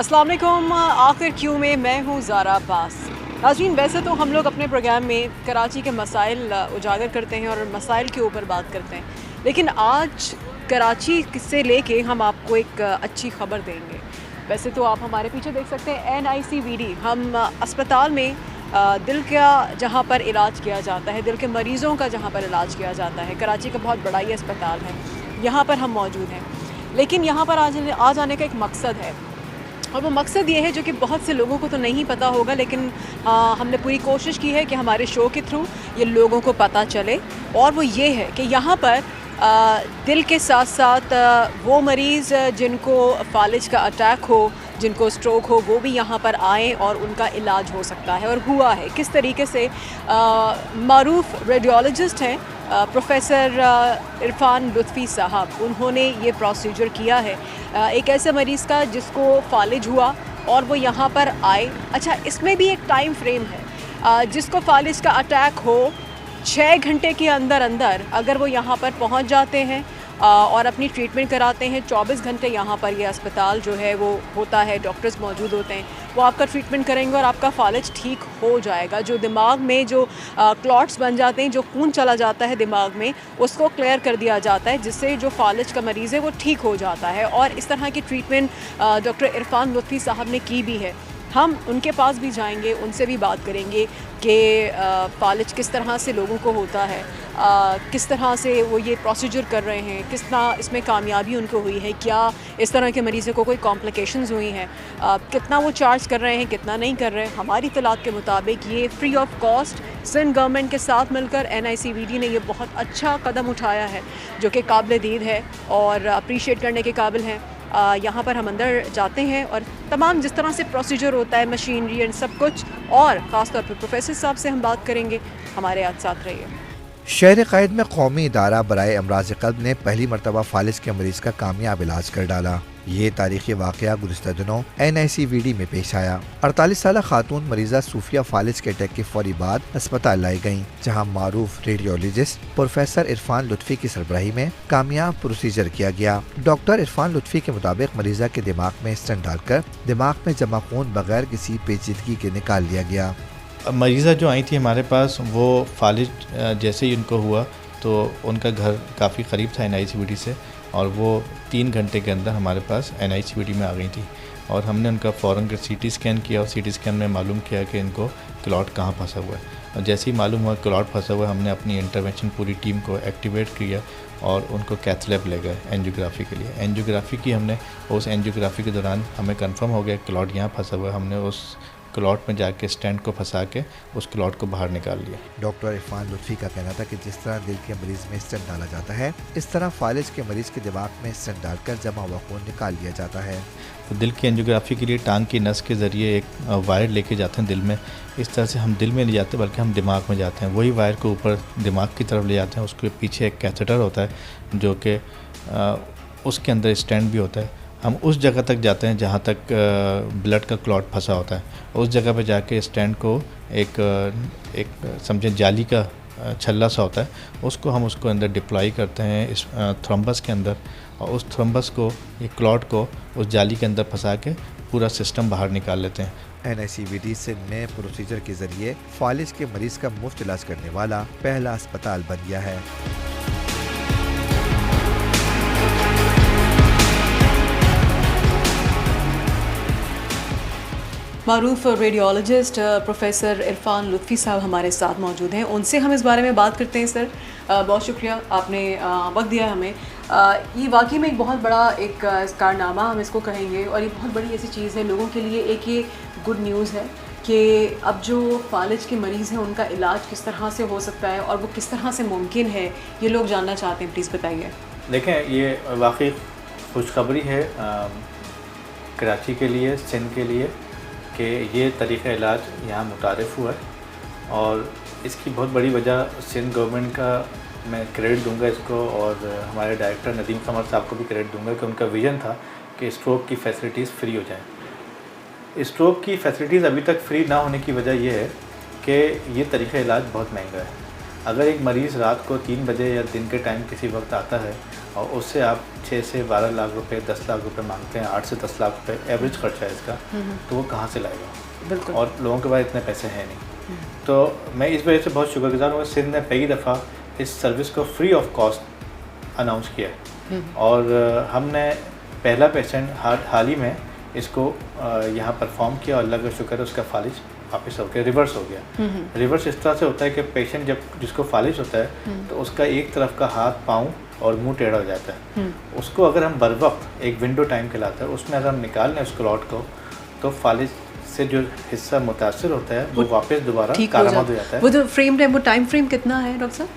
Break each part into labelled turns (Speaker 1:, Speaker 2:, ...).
Speaker 1: अस्सलाम वालेकुम। आखिर क्यों में मैं हूँ ज़ारा अब्बास। नाज़रीन, वैसे तो हम लोग अपने प्रोग्राम में कराची के मसाइल उजागर करते हैं और मसाइल के ऊपर बात करते हैं, लेकिन आज कराची से लेके हम आपको एक अच्छी ख़बर देंगे। वैसे तो आप हमारे पीछे देख सकते हैं NICVD, हम अस्पताल में दिल का जहाँ पर इलाज किया जाता है, दिल के मरीज़ों का जहाँ पर इलाज किया जाता है, कराची का बहुत बड़ा ये अस्पताल है, यहाँ पर हम मौजूद हैं। लेकिन यहाँ पर आज आने का एक मकसद है, और वो मकसद ये है जो कि बहुत से लोगों को तो नहीं पता होगा, लेकिन हमने पूरी कोशिश की है कि हमारे शो के थ्रू ये लोगों को पता चले। और वो ये है कि यहाँ पर दिल के साथ साथ वो मरीज़ जिनको फालिज का अटैक हो, जिनको स्ट्रोक हो, वो भी यहाँ पर आएँ और उनका इलाज हो सकता है और हुआ है। किस तरीके से मारूफ रेडियोलॉजिस्ट हैं प्रोफ़ेसर इरफ़ान लुत्फ़ी साहब, उन्होंने ये प्रोसीजर किया है एक ऐसे मरीज़ का जिसको फालिज हुआ और वो यहाँ पर आए। अच्छा, इसमें भी एक टाइम फ्रेम है, जिसको फालिज का अटैक हो 6 घंटे के अंदर अंदर अगर वो यहाँ पर पहुँच जाते हैं और अपनी ट्रीटमेंट कराते हैं, 24 घंटे यहाँ पर ये अस्पताल जो है वो होता है, डॉक्टर्स मौजूद होते हैं, वो आपका ट्रीटमेंट करेंगे और आपका फालिज ठीक हो जाएगा। जो दिमाग में जो क्लॉट्स बन जाते हैं, जो खून चला जाता है दिमाग में, उसको क्लियर कर दिया जाता है, जिससे जो फालिज का मरीज़ है वो ठीक हो जाता है। और इस तरह की ट्रीटमेंट डॉक्टर इरफ़ान लुत्फ़ी साहब ने की भी है। हम उनके पास भी जाएंगे, उनसे भी बात करेंगे कि फालिज किस तरह से लोगों को होता है, किस तरह से वो ये प्रोसीजर कर रहे हैं, किस तरह इसमें कामयाबी उनको हुई है, क्या इस तरह के मरीज़ों को कोई कॉम्प्लिकेशंस हुई हैं, कितना वो चार्ज कर रहे हैं, कितना नहीं कर रहे हैं। हमारी इत्तलात के मुताबिक ये free of cost Sindh government के साथ मिलकर NICVD ने ये बहुत अच्छा कदम उठाया है, जो कि काबिल दीद है और अप्रीशिएट करने के काबिल हैं। यहाँ पर हम अंदर जाते हैं और तमाम जिस तरह से प्रोसीजर होता है, मशीनरी एंड सब कुछ, और ख़ास तौर पर प्रोफेसर साहब से हम बात करेंगे। हमारे साथ रहिए।
Speaker 2: शहर क़ायद में कौमी इदारा बराए अमराज़ क़ल्ब ने पहली मरतबा फालिज के मरीज़ का कामयाब इलाज कर डाला। ये तारीख़ी वाक़या गुज़िश्ता दिनों NICVD में पेश आया। 48 साल खातून मरीज़ा सूफिया फालिज के अटैक के फौरी बाद अस्पताल लाई गयी, जहाँ मारूफ रेडियोलॉजिस्ट प्रोफेसर इरफ़ान लुत्फ़ी की सरबराही में कामयाब प्रोसीजर किया गया। डॉक्टर इरफ़ान लुत्फ़ी के मुताबिक मरीज़ा के दिमाग में स्टेंट डालकर दिमाग में जमा खून बगैर किसी पेचीदगी के निकाल लिया गया।
Speaker 3: मरीज़ा जो आई थी हमारे पास, वो फालिज जैसे ही उनको हुआ तो उनका घर काफ़ी करीब था NICVD से, और वो 3 घंटे के अंदर हमारे पास NICVD में आ गई थी। और हमने उनका फ़ौरन CT स्कैन किया और CT स्कैन में मालूम किया कि इनको क्लॉट कहाँ फंसा हुआ है। और जैसे ही मालूम हुआ क्लॉट फंसा हुआ है, हमने अपनी इंटरवेंशन पूरी टीम को एक्टिवेट किया और उनको कैथ लैब ले गए एंजियोग्राफी के लिए। एंजियोग्राफी की हमने, उस एंजियोग्राफी के दौरान हमें कंफर्म हो गया क्लॉट यहाँ फंसा हुआ है। हमने उस क्लॉट में जाके स्टेंट को फंसा के उस क्लॉट को बाहर निकाल लिया।
Speaker 2: डॉक्टर इरफ़ान लुत्फ़ी का कहना था कि जिस तरह दिल के मरीज़ में स्टेंट डाला जाता है, इस तरह फालिज के मरीज़ के दिमाग में स्टेंट डालकर जमा हुआ खून निकाल लिया जाता है।
Speaker 3: तो दिल की एंजियोग्राफी के लिए टांग की नस के ज़रिए एक वायर लेके जाते हैं दिल में। इस तरह से हम दिल में नहीं जाते बल्कि हम दिमाग में जाते हैं। वही वायर को ऊपर दिमाग की तरफ ले जाते हैं। उसके पीछे एक कैथेटर होता है जो कि उसके अंदर स्टेंट भी होता है। हम उस जगह तक जाते हैं जहाँ तक ब्लड का क्लॉट फंसा होता है। उस जगह पे जाके स्टेंट को एक समझे जाली का छल्ला सा होता है, उसको हम उसको अंदर डिप्लॉय करते हैं इस थ्रोम्बस के अंदर, और उस थ्रोम्बस को, ये क्लॉट को उस जाली के अंदर फंसा के पूरा सिस्टम बाहर निकाल लेते हैं।
Speaker 2: NICVD से नए प्रोसीजर के ज़रिए फालिज के मरीज़ का मुफ्त इलाज करने वाला पहला अस्पताल बन गया है।
Speaker 1: मारूफ रेडियोलॉजिस्ट प्रोफेसर इरफ़ान लुत्फ़ी साहब हमारे साथ मौजूद हैं, उनसे हम इस बारे में बात करते हैं। सर, बहुत शुक्रिया, आपने वक्त दिया हमें। ये वाकई में एक बहुत बड़ा एक कारनामा हम इसको कहेंगे, और ये बहुत बड़ी ऐसी चीज़ है लोगों के लिए। एक ये गुड न्यूज़ है कि अब जो फालिज के मरीज़ हैं उनका इलाज किस तरह से हो सकता है और वो किस तरह से मुमकिन है, ये लोग जानना चाहते हैं। प्लीज़ बताइए।
Speaker 4: देखें, ये वाकई खुशखबरी है कराची के लिए, सिंध के लिए, कि ये तरीक़ा इलाज यहाँ मुतारिफ़ हुआ है। और इसकी बहुत बड़ी वजह सिंध गवर्नमेंट का मैं क्रेडिट दूंगा इसको, और हमारे डायरेक्टर नदीम कमर साहब को भी क्रेडिट दूंगा कि उनका विज़न था कि स्ट्रोक की फ़ैसिलिटीज़ फ्री हो जाएँ। स्ट्रोक की फ़ैसिलिटीज़ अभी तक फ्री ना होने की वजह यह है कि ये तरीक़ा इलाज बहुत महंगा है। अगर एक मरीज़ रात को 3 बजे या दिन के टाइम किसी वक्त आता है और उससे आप 6 से 12 लाख रुपए 10 लाख रुपए मांगते हैं, 8 से 10 लाख रुपए एवरेज खर्चा है इसका, तो वो कहाँ से लाएगा?
Speaker 1: बिल्कुल।
Speaker 4: और लोगों के पास इतने पैसे हैं नहीं। तो मैं इस वजह से बहुत शुक्रगुजार हूँ, सिंध ने कई दफ़ा इस सर्विस को फ्री ऑफ कॉस्ट अनाउंस किया है। और हमने पहला पेशेंट हाल ही में इसको यहाँ परफॉर्म किया और अल्लाह का शुक्र है उसका फालिज वापस हो गया, रिवर्स हो गया। रिवर्स इस तरह से होता है कि पेशेंट जब जिसको फालिज होता है तो उसका एक तरफ का हाथ, पाँव और मुंह टेढ़ा हो जाता है। उसको अगर हम बर वक्त एक विंडो टाइम कहलाता है, उसमें अगर हम निकाल लें उस क्लॉट को, तो फालिज से जो हिस्सा मुतासर होता है वो वापस दोबारा कारामद हो जाता है।
Speaker 1: वो जो फ्रेम टाइम, वो टाइम फ्रेम कितना है डॉक्टर साहब?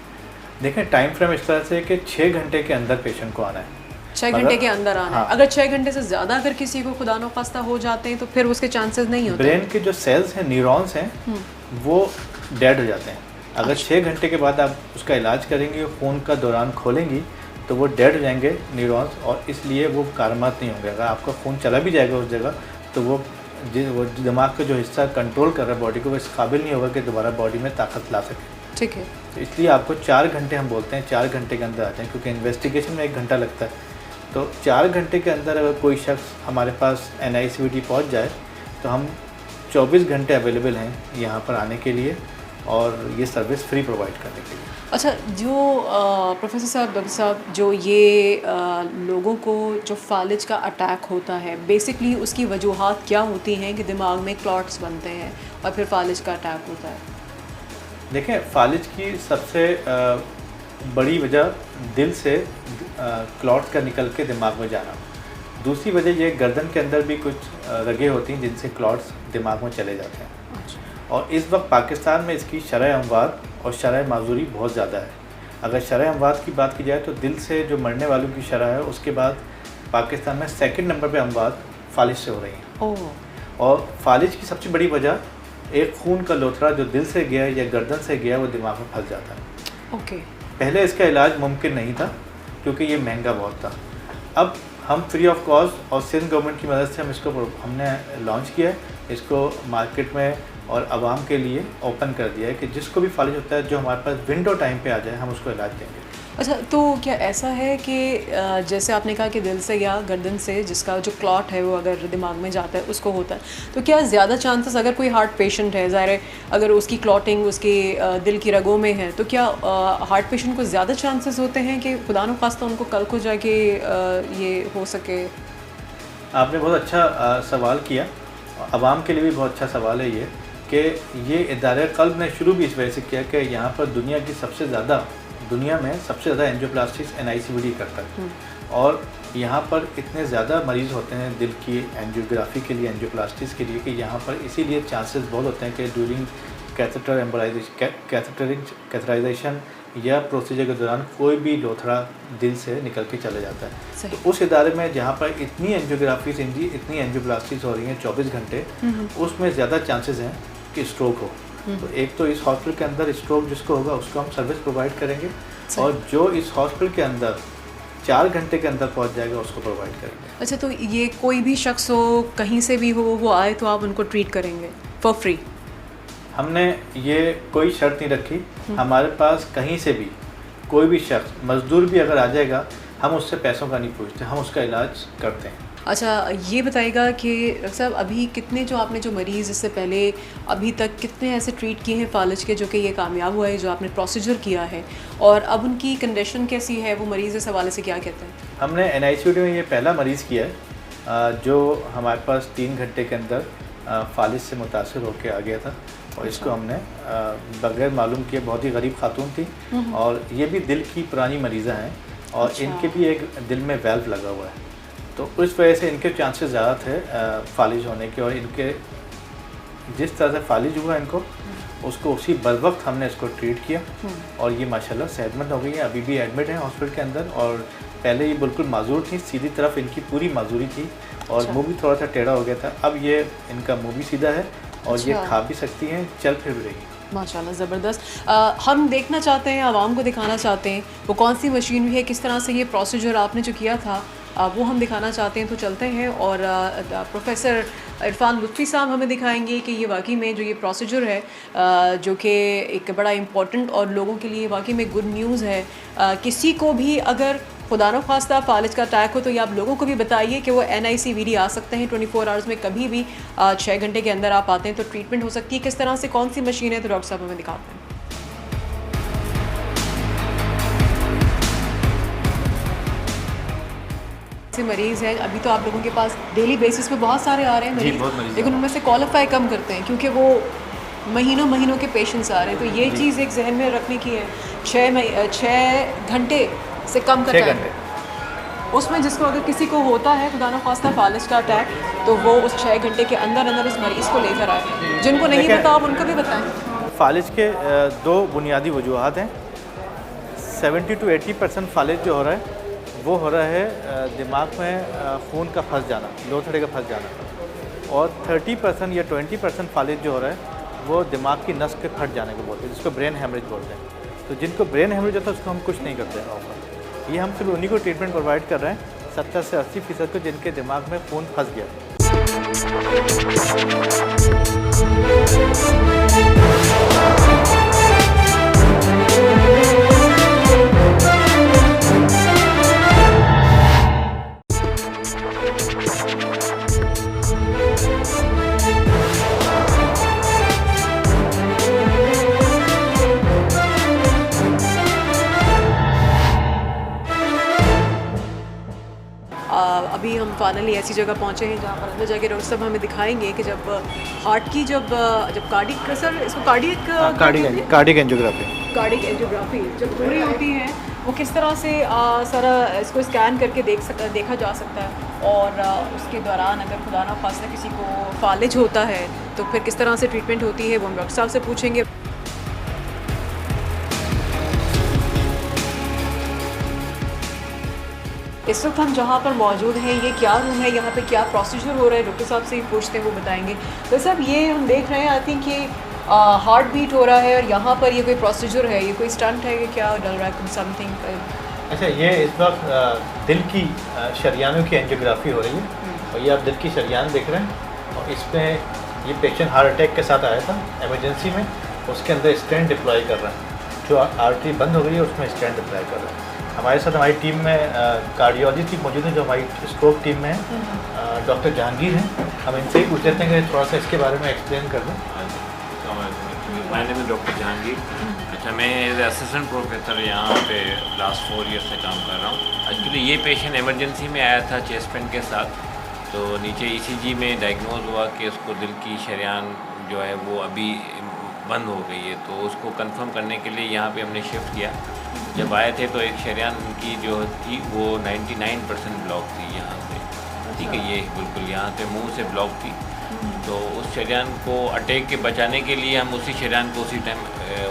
Speaker 4: देखें, टाइम फ्रेम इस तरह से कि 6 घंटे के अंदर पेशेंट को आना है।
Speaker 1: 6 घंटे के अंदर आना है।
Speaker 4: हाँ।
Speaker 1: अगर 6 घंटे से ज़्यादा अगर किसी को खुदा न खास्ता हो जाते हैं तो फिर उसके चांसेस नहीं होते?
Speaker 4: ब्रेन के जो सेल्स हैं, न्यूरॉन्स हैं, वो डेड हो जाते हैं। अगर 6 घंटे के बाद आप उसका इलाज करेंगे, खून का दौरान खोलेंगी, तो वो डेड हो जाएंगे न्यूरॉन्स, और इसलिए वो कारआमद नहीं होंगे। अगर आपका खून चला भी जाएगा उस जगह, तो वो दिमाग का जो हिस्सा कंट्रोल कर रहा है बॉडी को, वो इस काबिल नहीं होगा कि दोबारा बॉडी में ताकत ला सके।
Speaker 1: ठीक है।
Speaker 4: तो इसलिए आपको 4 घंटे, हम बोलते हैं 4 घंटे के अंदर आते हैं, क्योंकि इन्वेस्टिगेशन में 1 घंटा लगता है। तो 4 घंटे के अंदर अगर कोई शख्स हमारे पास NICVD पहुंच जाए, तो हम 24 घंटे अवेलेबल हैं यहाँ पर आने के लिए और ये सर्विस फ्री प्रोवाइड करने के लिए।
Speaker 1: अच्छा, जो प्रोफेसर साहब, डॉक्टर साहब, जो ये लोगों को जो फालिज का अटैक होता है, बेसिकली उसकी वजूहात क्या होती हैं कि दिमाग में क्लॉट्स बनते हैं और फिर फालिज का अटैक होता है?
Speaker 4: देखें, फालिज की सबसे बड़ी वजह दिल से क्लॉट्स का निकल के दिमाग में जाना। दूसरी वजह ये गर्दन के अंदर भी कुछ रगें होती हैं जिनसे क्लॉट्स दिमाग में चले जाते हैं।
Speaker 1: अच्छा।
Speaker 4: और इस वक्त पाकिस्तान में इसकी शरह अमवात और शरह माजूरी बहुत ज़्यादा है। अगर शरह अमवात की बात की जाए तो दिल से जो मरने वालों की शरह है, उसके बाद पाकिस्तान में 2nd नंबर पे अमवात फालिज से हो रही हैं।
Speaker 1: ओह।
Speaker 4: और फालिज की सबसे बड़ी वजह, एक खून का लोथड़ा जो दिल से गया या गर्दन से गया, वो दिमाग में फंस जाता है।
Speaker 1: ओके।
Speaker 4: पहले इसका इलाज मुमकिन नहीं था क्योंकि ये महंगा बहुत था। अब हम फ्री ऑफ कॉस्ट और सिंध गवर्नमेंट की मदद से हमने लॉन्च किया है, इसको मार्केट में और आवाम के लिए ओपन कर दिया है कि जिसको भी फालिज होता है, जो हमारे पास विंडो टाइम पे आ जाए, हम उसको इलाज देंगे।
Speaker 1: अच्छा, तो क्या ऐसा है कि जैसे आपने कहा कि दिल से या गर्दन से जिसका जो क्लॉट है वो अगर दिमाग में जाता है उसको होता है, तो क्या ज़्यादा चांसेस, अगर कोई हार्ट पेशेंट है, ज़ाहिर है अगर उसकी क्लॉटिंग उसके दिल की रगों में है, तो क्या हार्ट पेशेंट को ज़्यादा चांसेस होते हैं कि खुदा न खास्ता उनको कल को जाके ये हो सके?
Speaker 4: आपने बहुत अच्छा सवाल किया। आवाम के लिए भी बहुत अच्छा सवाल है ये कि ये इदारे क़ल्ब ने शुरू भी इस वजह से किया कि यहाँ पर दुनिया में सबसे ज़्यादा एंजियोप्लास्टी NICVD करता है। और यहाँ पर इतने ज़्यादा मरीज़ होते हैं दिल की एंजियोग्राफी के लिए, एंजियोप्लास्टीज़ के लिए, कि यहाँ पर इसीलिए चांसेस बहुत होते हैं कि ड्यूरिंग कैथेटराइजेशन या प्रोसीजर के दौरान कोई भी लोथड़ा दिल से निकल के चले जाता है। तो उस इदारे में जहाँ पर इतनी एंजियोग्राफीज, इतनी एंजियोप्लास्टीज हो रही हैं 24 घंटे, उसमें ज़्यादा चांसेस हैं कि स्ट्रोक हो। तो एक तो इस हॉस्पिटल के अंदर स्ट्रोक जिसको होगा उसको हम सर्विस प्रोवाइड करेंगे, और जो इस हॉस्पिटल के अंदर 4 घंटे के अंदर पहुंच जाएगा उसको प्रोवाइड करेंगे।
Speaker 1: अच्छा, तो ये कोई भी शख्स हो, कहीं से भी हो, वो आए तो आप उनको ट्रीट करेंगे फॉर फ्री?
Speaker 4: हमने ये कोई शर्त नहीं रखी। हमारे पास कहीं से भी कोई भी शख्स, मजदूर भी अगर आ जाएगा, हम उससे पैसों का नहीं पूछते, हम उसका इलाज करते हैं।
Speaker 1: अच्छा, ये बताइएगा कि डॉक्टर साहब, अभी कितने जो आपने जो मरीज़ इससे पहले अभी तक कितने ऐसे ट्रीट किए हैं फालिज के जो कि ये कामयाब हुआ है, जो आपने प्रोसीजर किया है, और अब उनकी कंडीशन कैसी है, वो मरीज़ इस हवाले से क्या कहते हैं?
Speaker 4: हमने NICVD में ये पहला मरीज़ किया है जो हमारे पास 3 घंटे के अंदर फालिज से मुतासर होकर आ गया था, और इसको हमने बगैर मालूम किए, बहुत ही गरीब खातून थी, और ये भी दिल की पुरानी मरीज़ा हैं, और इनके भी एक दिल में वेल्व लगा हुआ है, तो उस वजह से इनके चांसेस ज़्यादा थे फालिज होने के। और इनके जिस तरह से फालिज हुआ इनको, उसको उसी बर वक्त हमने इसको ट्रीट किया, और ये माशाल्लाह सेहतमंद हो गई है, अभी भी एडमिट है हॉस्पिटल के अंदर। और पहले ये बिल्कुल माजूर थी, सीधी तरफ इनकी पूरी माजूरी थी, और मुँह भी थोड़ा सा टेढ़ा हो गया था। अब ये इनका मुँह भी सीधा है, और ये खा भी सकती हैं, चल फिर भी रही।
Speaker 1: माशाल्लाह, ज़बरदस्त। हम देखना चाहते हैं, आवाम को दिखाना चाहते हैं वो कौन सी मशीनरी है, किस तरह से ये प्रोसीजर आपने जो किया था वो हम दिखाना चाहते हैं। तो चलते हैं और प्रोफेसर इरफान लुत्फ़ी साहब हमें दिखाएंगे कि ये वाकई में जो ये प्रोसीजर है जो कि एक बड़ा इम्पोर्टेंट और लोगों के लिए वाकई में गुड न्यूज़ है। किसी को भी अगर खुदा न ख्वास्ता फालिज का अटैक हो तो ये आप लोगों को भी बताइए कि वो NICVD आ सकते हैं 24 आवर्स में, कभी भी 6 घंटे के अंदर आप आते हैं तो ट्रीटमेंट हो सकती है। किस तरह से, कौन सी मशीन है, तो डॉक्टर साहब हमें दिखाते हैं। से मरीज़ हैं अभी तो आप लोगों के पास डेली बेसिस पे बहुत सारे आ रहे हैं
Speaker 4: जी, बहुत
Speaker 1: मरीज़,
Speaker 4: मरीज़
Speaker 1: लेकिन उनमें से क्वालिफाई कम करते हैं क्योंकि वो महीनों के पेशेंट्स आ रहे हैं। तो ये चीज़ एक जहन में रखने की है। 6 घंटे से कम का
Speaker 4: 6
Speaker 1: टाइम,
Speaker 4: घंटे
Speaker 1: उसमें जिसको अगर किसी को होता है खुदा न ख्वास्ता फालिज का अटैक तो वो उस 6 घंटे के अंदर उस मरीज़ को लेकर आए। जिनको नहीं पता आप उनको भी बताएं।
Speaker 4: फालिज के 2 बुनियादी वजूहात हैं। 70 to 80% फालिज जो हो रहा है वो हो रहा है दिमाग में खून का फंस जाना, लोथड़े का फंस जाना, और 30% या 20% फालिज जो हो रहा है वो दिमाग की नस के फट जाने को बोलते हैं, जिसको ब्रेन हेमरेज बोलते हैं। तो जिनको ब्रेन हेमरेज होता है उसको हम कुछ नहीं करते हैं ऑफर। ये हम सिर्फ उन्हीं को ट्रीटमेंट प्रोवाइड कर रहे हैं 70 से 80% को जिनके दिमाग में खून फंस गया।
Speaker 1: अभी हम फाइनली ऐसी जगह पहुंचे हैं जहाँ पर अंदर जाके डॉक्टर साहब हमें दिखाएंगे कि जब हार्ट की जब कार्डिक सर इसको
Speaker 4: कार्डिक एंजियोग्राफी
Speaker 1: कार्डिक एंजियोग्राफी जब पूरी होती है वो किस तरह से सारा इसको स्कैन करके देखा जा सकता है, और उसके दौरान अगर खुदा न ख्वास्ता किसी को फालिज होता है तो फिर किस तरह से ट्रीटमेंट होती है वो हम डॉक्टर साहब से पूछेंगे। इस वक्त हम जहाँ पर मौजूद हैं ये क्या रूम है, यहाँ पे क्या प्रोसीजर हो रहा है, डॉक्टर साहब से ही पूछते हैं, वो बताएंगे। तो साहब ये हम देख रहे हैं आई थिंक ये हार्ट बीट हो रहा है और यहाँ पर ये कोई प्रोसीजर है, ये कोई स्टंट है कि क्या डल रहा है समथिंग?
Speaker 4: अच्छा, ये इस वक्त दिल की शरियानों की एंजियोग्राफी हो रही है और ये आप दिल की शरियान देख रहे हैं और इसमें ये पेशेंट हार्ट अटैक के साथ आया था इमरजेंसी में, उसके अंदर स्टेंट डिप्लॉय कर रहा है, जो आर्टरी बंद हो गई है उसमें स्टेंट डिप्लॉय कर रहा है। हमारे साथ हमारी टीम में कार्डियोलॉजिस्ट मौजूद है जो हमारी स्ट्रोक टीम में है, डॉक्टर जहांगीर हैं। हम इनसे ही पूछ लेते हैं कि थोड़ा सा इसके बारे में एक्सप्लेन कर दें।
Speaker 5: My name is doctor Jahangir. अच्छा, मैं एज असिस्टेंट प्रोफेसर यहाँ पे लास्ट 4 ईयर से काम कर रहा हूँ। एक्चुअली ये पेशेंट इमरजेंसी में आया था चेस्ट पेन के साथ, तो नीचे ECG में डायग्नोज हुआ कि उसको दिल की शरियान जो है वो अभी बंद हो गई है, तो उसको कंफर्म करने के लिए यहाँ पे हमने शिफ्ट किया। जब आए थे तो एक शरियान की जो थी वो 99% ब्लॉक थी यहाँ से, ठीक है, ये बिल्कुल यहाँ से मुंह से ब्लॉक थी। तो उस शरियान को अटैक के बचाने के लिए हम उसी शरियान को उसी टाइम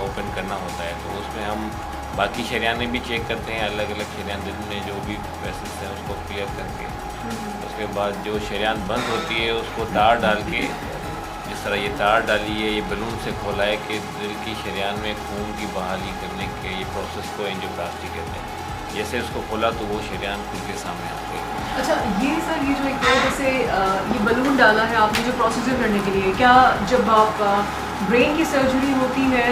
Speaker 5: ओपन करना होता है, तो उसमें हम बाकी शरियानें भी चेक करते हैं, अलग अलग शरियान दिल में जो भी वेसल्स हैं उसको क्लियर करके, उसके बाद जो शरियान बंद होती है उसको तार डाल के, जिस तरह ये तार डाली है, ये बलून से खोला है कि दिल की शरियान में खून की बहाली करने के ये प्रोसेस को एंजियोप्लास्टी कहते हैं। जैसे उसको खोला तो वो शरियान खुद के सामने आ गई।
Speaker 1: अच्छा, ये सर ये जो एक जैसे ये बलून डाला है आपने जो प्रोसीजर करने के लिए, क्या जब आप ब्रेन की सर्जरी होती है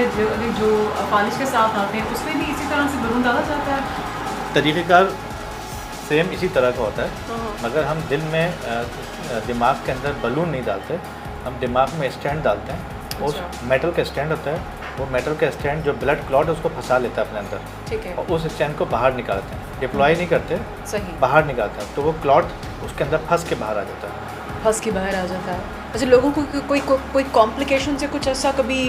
Speaker 1: जो फालिज के साथ आते हैं उसमें भी इसी तरह से बलून डाला जाता है?
Speaker 4: तरीक़ेकार सेम इसी तरह का होता है, मगर हम दिल में दिमाग के अंदर बलून नहीं डालते, हम दिमाग में स्टैंड डालते हैं। उस मेटल का स्टैंड होता है, वो मेटल का स्टैंड जो ब्लड क्लॉट है उसको फंसा लेता है अपने अंदर,
Speaker 1: ठीक है,
Speaker 4: और उस स्टैंड को बाहर निकालते हैं, डिप्लॉय नहीं करते,
Speaker 1: सही,
Speaker 4: बाहर निकालते हैं, तो वो क्लॉट उसके अंदर फंस के बाहर आ जाता है।
Speaker 1: फंस के बाहर आ जाता है। अच्छा, लोगों को कोई कॉम्प्लिकेशन से कुछ ऐसा कभी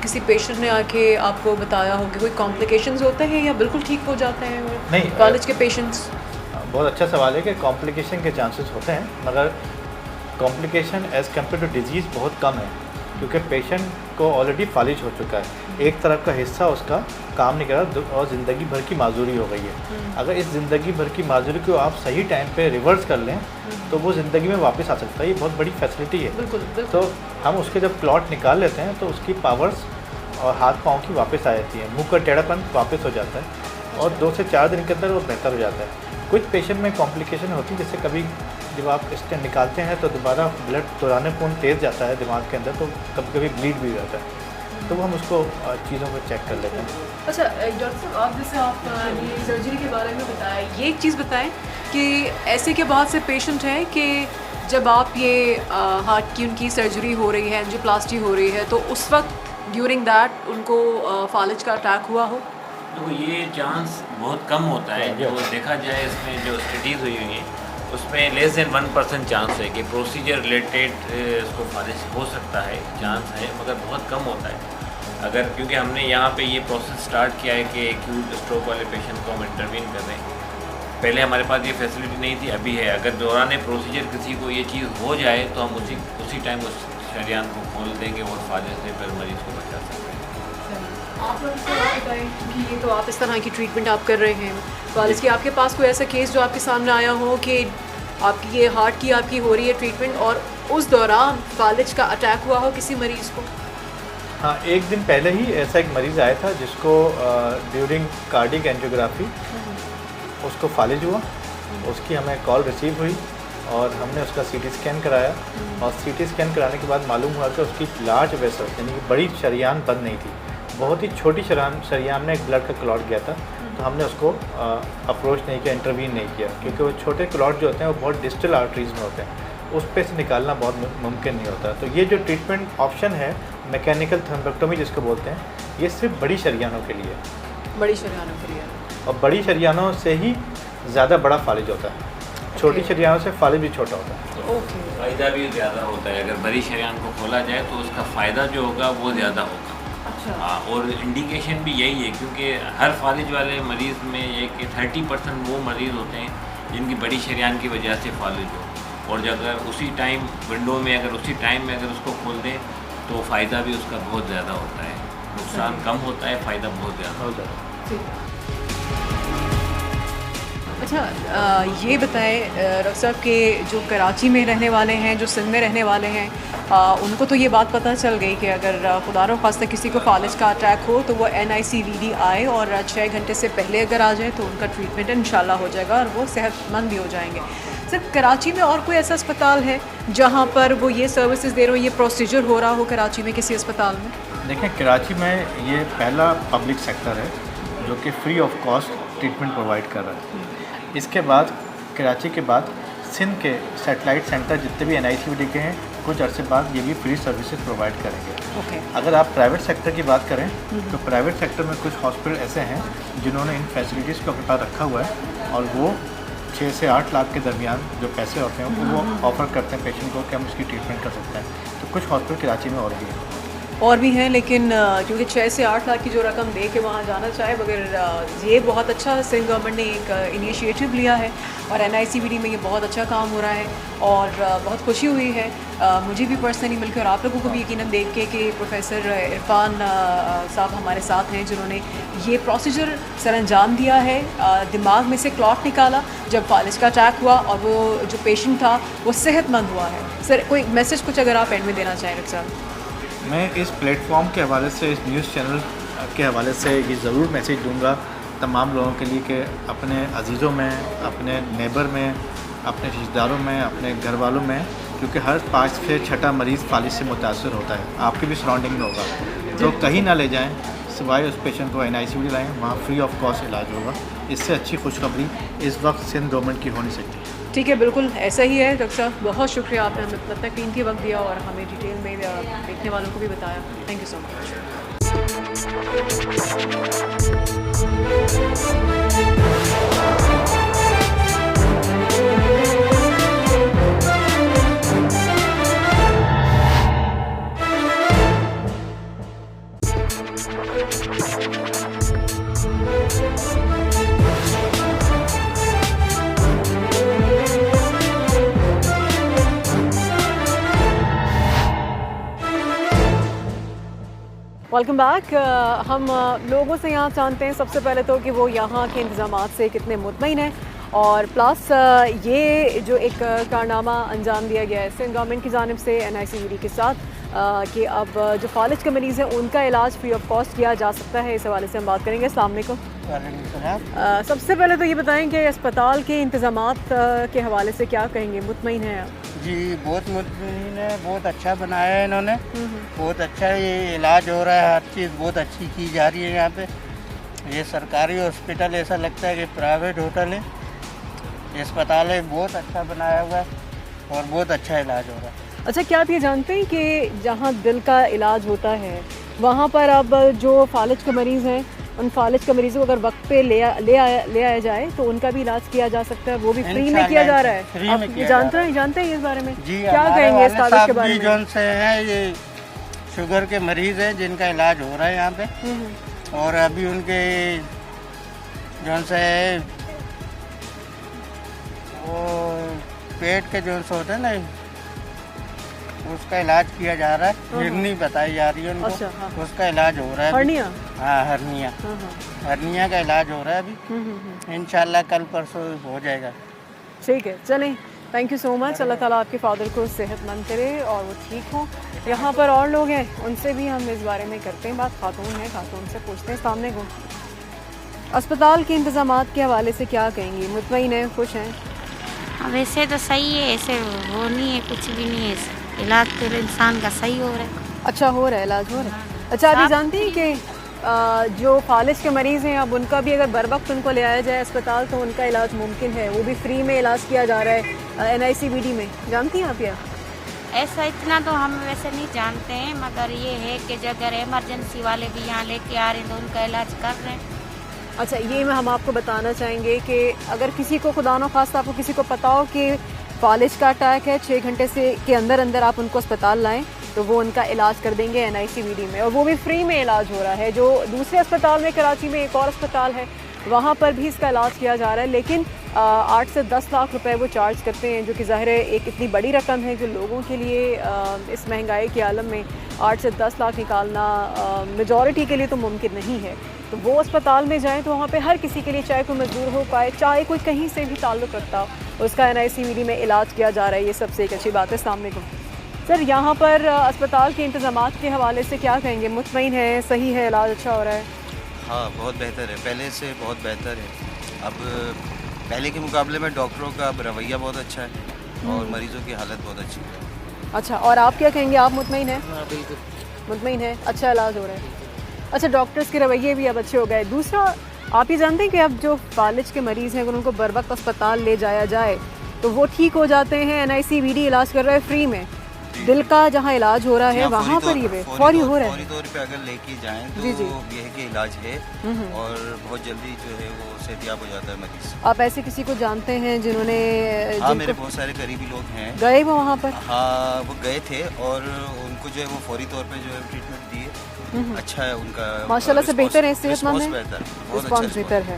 Speaker 1: किसी पेशेंट ने आके आपको बताया हो कि कोई कॉम्प्लिकेशंस होते हैं या बिल्कुल ठीक हो जाते हैं
Speaker 4: नहीं
Speaker 1: फालिज के पेशेंट्स?
Speaker 4: बहुत अच्छा सवाल है कि कॉम्प्लिकेशन के चांसेस होते हैं, मगर complication as compare to disease बहुत कम है, क्योंकि पेशेंट को ऑलरेडी फालिज हो चुका है, एक तरफ का हिस्सा उसका काम नहीं कर रहा और ज़िंदगी भर की माजूरी हो गई है। अगर इस ज़िंदगी भर की माजूरी को आप सही टाइम पे रिवर्स कर लें तो वो ज़िंदगी में वापस आ सकता है, ये बहुत बड़ी फैसिलिटी है।
Speaker 1: बिल्कुल।
Speaker 4: तो हम उसके जब क्लॉट निकाल लेते हैं तो उसकी पावर्स और हाथ पाँव की वापस आ जाती है, मुँह का टेढ़ापन वापस हो जाता है, और 2 से 4 दिन के अंदर वो बेहतर हो जाता है। कुछ पेशेंट में कॉम्प्लिकेशन होती है, जैसे कभी जब आप स्टेंट निकालते हैं तो दोबारा ब्लड दौराने खून तेज़ जाता है दिमाग के अंदर, तो कभी कभी ब्लीड भी हो जाता है, तो वो हम उसको चीज़ों को चेक कर लेते हैं।
Speaker 1: अच्छा डॉक्टर साहब, आप जैसे आप ये सर्जरी के बारे में बताएं, ये एक चीज़ बताएं कि ऐसे के बहुत से पेशेंट हैं कि जब आप ये हार्ट की उनकी सर्जरी हो रही है, एंजियोप्लास्टी हो रही है, तो उस वक्त ड्यूरिंग दैट उनको फालिज का अटैक हुआ हो?
Speaker 5: तो ये चांस बहुत कम होता है, जो देखा जाए इसमें जो स्टडीज़ हुई हुई हैं उसमें लेस देन 1% चांस है कि प्रोसीजर रिलेटेड इसको फालिज हो सकता है, चांस है, मगर बहुत कम होता है। अगर क्योंकि हमने यहाँ पे ये प्रोसेस स्टार्ट किया है कि एक्यूट स्ट्रोक वाले पेशेंट को हम इंटरवीन कर रहे हैं, पहले हमारे पास ये फैसिलिटी नहीं थी, अभी है। अगर दौरान प्रोसीजर किसी को ये चीज़ हो जाए तो हम उसी टाइम उस शरियान को खोल देंगे और फालिज से फिर मरीज़ को बचा सकते हैं।
Speaker 1: आप लोग इसको बताएं, क्योंकि ये तो आप इस तरह की ट्रीटमेंट आप कर रहे हैं फालिज की, आपके पास कोई ऐसा केस जो आपके सामने आया हो कि आपकी ये हार्ट की आपकी हो रही है ट्रीटमेंट और उस दौरान फालिज का अटैक हुआ हो किसी मरीज़ को?
Speaker 4: हाँ, एक दिन पहले ही ऐसा एक मरीज़ आया था जिसको ड्यूरिंग कार्डिक एंजियोग्राफी उसको फालिज हुआ। उसकी हमें कॉल रिसीव हुई और हमने उसका सीटी स्कैन कराया, और सीटी स्कैन कराने के बाद मालूम हुआ कि उसकी लार्ज वेसल यानी कि बड़ी शरियान बंद नहीं थी, बहुत ही छोटी शरियान में एक ब्लड का क्लॉट गया था। तो हमने उसको अप्रोच नहीं किया, इंटरवीन नहीं किया, क्योंकि वो छोटे क्लॉट जो होते हैं वो बहुत डिस्टल आर्टरीज में होते हैं, उस पे से निकालना बहुत मुमकिन नहीं होता। तो ये जो ट्रीटमेंट ऑप्शन है मैकेनिकल थ्रोम्बेक्टोमी जिसको बोलते हैं, ये सिर्फ बड़ी शरियानों के लिए,
Speaker 1: बड़ी शरियानों के लिए,
Speaker 4: और बड़ी शरियानों से ही ज़्यादा बड़ा फालिज होता है, छोटी शरियानों से फालिज भी छोटा होता है।
Speaker 1: ओके,
Speaker 5: फ़ायदा भी ज़्यादा होता है, अगर बड़ी शरियान को खोला जाए तो उसका फ़ायदा जो होगा वो ज़्यादा होगा।
Speaker 1: अच्छा,
Speaker 5: हाँ, और इंडिकेशन भी यही है, क्योंकि हर फालिज वाले मरीज़ में ये कि 30% वो मरीज़ होते हैं जिनकी बड़ी शरियान की वजह से फालिज हो, और अगर उसी टाइम विंडो में अगर उसी टाइम में अगर उसको खोल दें तो फ़ायदा भी उसका बहुत ज़्यादा होता है, नुकसान कम होता है, फ़ायदा बहुत ज़्यादा होता है।
Speaker 1: ठीक। अच्छा ये बताएं डॉक्टर साहब कि जो कराची में रहने वाले हैं, जो सिंध में रहने वाले हैं, उनको तो ये बात पता चल गई कि अगर खुदा न खास्ता किसी को फालिज का अटैक हो तो वो NICVD आए और 6 घंटे से पहले अगर आ जाए तो उनका ट्रीटमेंट इंशाल्लाह हो जाएगा और वो सेहतमंद भी हो जाएंगे। सिर्फ कराची में और कोई ऐसा अस्पताल है जहाँ पर वो ये सर्विसेज दे रहे हो, ये प्रोसीजर हो रहा हो कराची में किसी अस्पताल में?
Speaker 4: देखें, कराची में ये पहला पब्लिक सेक्टर है जो कि free of cost treatment provide कर रहा है। इसके बाद कराची के बाद सिंध के सैटेलाइट सेंटर जितने भी NICVD के हैं कुछ अरसे बाद ये भी फ्री सर्विसेज प्रोवाइड करेंगे।
Speaker 1: ओके।
Speaker 4: अगर आप प्राइवेट सेक्टर की बात करें तो प्राइवेट सेक्टर में कुछ हॉस्पिटल ऐसे हैं जिन्होंने इन फैसिलिटीज़ को अपने पास रखा हुआ है और वो 6 से 8 लाख के दरमियान जो पैसे होते हैं वो ऑफ़र करते हैं पेशेंट को कि हम उसकी ट्रीटमेंट कर सकते हैं। तो कुछ हॉस्पिटल कराची में और भी हैं,
Speaker 1: लेकिन क्योंकि 6 से 8 लाख की जो रकम दे के वहाँ जाना चाहे, मगर ये बहुत अच्छा सिंध गवर्नमेंट ने एक इनिशिएटिव लिया है और NICVD में ये बहुत अच्छा काम हो रहा है और बहुत खुशी हुई है मुझे भी पर्सनली मिलकर और आप लोगों को भी यकीनन देख के कि प्रोफेसर इरफान साहब हमारे साथ हैं जिन्होंने ये प्रोसीजर सर अंजाम दिया है। दिमाग में से क्लॉट निकाला जब फालिज का अटैक हुआ और वो जो पेशेंट था वो सेहतमंद हुआ है। सर कोई मैसेज कुछ अगर आप एंड में देना चाहें डॉक्टर साहब?
Speaker 4: मैं इस प्लेटफॉर्म के हवाले से, इस न्यूज़ चैनल के हवाले से ये ज़रूर मैसेज दूंगा तमाम लोगों के लिए कि अपने अजीज़ों में, अपने नेबर में, अपने रिश्तेदारों में, अपने घर वालों में, क्योंकि हर 5 से 6 मरीज़ फालिज से मुतासर होता है, आपकी भी सराउंडिंग में होगा, तो कहीं ना ले जाएं, सिवाय उस पेशेंट को NICVD लाएँ, वहाँ फ्री ऑफ कॉस्ट इलाज होगा। इससे अच्छी खुशखबरी इस वक्त सिंध गवर्नमेंट की हो नहीं सकती।
Speaker 1: ठीक है, बिल्कुल ऐसा ही है डॉक्टर साहब, बहुत शुक्रिया आपने हमें इतना कीमती वक्त दिया और हमें डिटेल में देखने वालों को भी बताया। Thank you so much. Welcome back. हम लोगों से यहाँ जानते हैं सबसे पहले तो कि वो यहाँ के इंतज़ामात से कितने मुतमईन हैं और प्लस ये जो एक कारनामा अंजाम दिया गया है सिंध गवर्नमेंट की जानिब से NICVD के साथ, कि अब जो फालिज के मरीज़ हैं उनका इलाज फ्री ऑफ कॉस्ट किया जा सकता है। इस हवाले से हम बात करेंगे। अस्सलाम वालेकुम। सबसे पहले तो ये बताएं कि अस्पताल के इंतज़ामात के हवाले से क्या कहेंगे, मुतमईन हैं आप?
Speaker 6: जी बहुत मुतमईन है, बहुत अच्छा बनाया है इन्होंने, बहुत अच्छा ये इलाज हो रहा है, हर चीज़ बहुत अच्छी की जा रही है यहाँ पे। ये सरकारी हॉस्पिटल ऐसा लगता है कि प्राइवेट होटल है, अस्पताल है, बहुत अच्छा बनाया हुआ है और बहुत अच्छा इलाज हो रहा है।
Speaker 1: अच्छा, क्या आप ये जानते हैं कि जहाँ दिल का इलाज होता है वहाँ पर अब जो फालिज के मरीज़ हैं उन फालिज के मरीज़ों को अगर वक्त पे ले आया जाए तो उनका भी इलाज किया जा सकता है, वो भी फ्री में किया जा रहा है। आप जानते हैं इस बारे में?
Speaker 6: जी,
Speaker 1: क्या कहेंगे इस कागज़ के बारे में?
Speaker 6: जौन से हैं ये शुगर के मरीज़ हैं जिनका इलाज हो रहा है यहाँ पे, और अभी उनके जौन से वो पेट के जौन से होते हैं ना उसका इलाज किया जा रहा है, हिरनी बताई जा रही है उनको।
Speaker 1: अच्छा, हाँ।
Speaker 6: उसका इलाज हो रहा है।
Speaker 1: हर्निया?
Speaker 6: हाँ, हर्निया का इलाज हो रहा है अभी। इंशाल्लाह कल परसों हो जाएगा।
Speaker 1: ठीक है, चलें, थैंक यू सो मच। अल्लाह ताला आपके फादर को सेहतमंद करे और वो ठीक हो। यहाँ पर और लोग हैं, उनसे भी हम इस बारे में करते हैं बात। खातून है, खातून से पूछते हैं। सामने को अस्पताल के इंतज़ामात के हवाले से क्या कहेंगी, मुतमईन हैं, खुश हैं?
Speaker 7: वैसे तो सही है, ऐसे वो नहीं है, कुछ भी नहीं है, इलाज तो इंसान का सही हो रहा है।
Speaker 1: अच्छा हो रहा है, इलाज हो रहा है। अच्छा, अभी जानती हैं कि जो फालिज के मरीज़ हैं अब उनका भी अगर बर वक्त उनको ले आया जाए अस्पताल तो उनका इलाज मुमकिन है, वो भी फ्री में इलाज किया जा रहा है NICVD में। जानती हैं आप? या
Speaker 7: ऐसा इतना तो हम वैसे नहीं जानते हैं, मगर ये है कि जो अगर इमरजेंसी वाले भी यहाँ लेके आ रहे हैं तो उनका इलाज कर रहे हैं।
Speaker 1: अच्छा, ये हम आपको बताना चाहेंगे कि अगर किसी को खुदा न खास्ता आपको किसी को पता हो कि फालिज का अटैक है, 6 घंटे से के अंदर अंदर आप उनको अस्पताल लाएं तो वो उनका इलाज कर देंगे NICVD में, और वो भी फ्री में इलाज हो रहा है। जो दूसरे अस्पताल में कराची में एक और अस्पताल है वहाँ पर भी इसका इलाज किया जा रहा है, लेकिन 8 से 10 लाख रुपए वो चार्ज करते हैं, जो कि ज़ाहिर है एक इतनी बड़ी रकम है जो लोगों के लिए इस महंगाई के आलम में 8 से 10 लाख निकालना मेजॉरिटी के लिए तो मुमकिन नहीं है। तो वो अस्पताल में जाएं तो वहाँ पे हर किसी के लिए, चाहे कोई मजदूर हो पाए, चाहे कोई कहीं से भी ताल्लुक़ रखता हो, उसका NICVD में इलाज किया जा रहा है। ये सबसे एक अच्छी बात है। सामने को सर, यहाँ पर अस्पताल के इंतज़ामात के हवाले से क्या कहेंगे, मुतमईन है, सही है, इलाज अच्छा हो रहा है?
Speaker 8: हाँ, बहुत बेहतर है, पहले से बहुत बेहतर है। अब पहले के मुकाबले में डॉक्टरों का रवैया बहुत अच्छा है और मरीजों की हालत बहुत अच्छी है।
Speaker 1: अच्छा, और आप क्या कहेंगे, आप मुतमईन हैं?
Speaker 6: हाँ, बिल्कुल
Speaker 1: मुतमईन है, अच्छा इलाज हो रहा है। अच्छा, डॉक्टर्स के रवैये भी अब अच्छे हो गए। दूसरा, आप ये जानते हैं कि अब जो फालिज के मरीज़ हैं अगर उनको बर वक्त अस्पताल ले जाया जाए तो वो ठीक हो जाते हैं। NICVD इलाज कर रहा है फ्री में। दिल का जहाँ इलाज हो रहा है वहाँ पर ये फौरी हो रहा है।
Speaker 8: फौरी तौर पे अगर लेके जाएं तो
Speaker 1: जी।
Speaker 8: ये है कि इलाज है और बहुत जल्दी जो है वो सेहतियाब हो जाता है मरीज।
Speaker 1: आप ऐसे किसी को जानते हैं जिन्होंने?
Speaker 8: हाँ, मेरे बहुत सारे करीबी लोग हैं।
Speaker 1: गए वो वहाँ पर?
Speaker 8: हाँ, वो गए थे और उनको जो है वो फौरी तौर पे जो है ट्रीटमेंट दिए। अच्छा है उनका,
Speaker 1: माशाल्लाह से बेहतर है, सेहतमंद है, रिस्पॉन्स बेहतर है,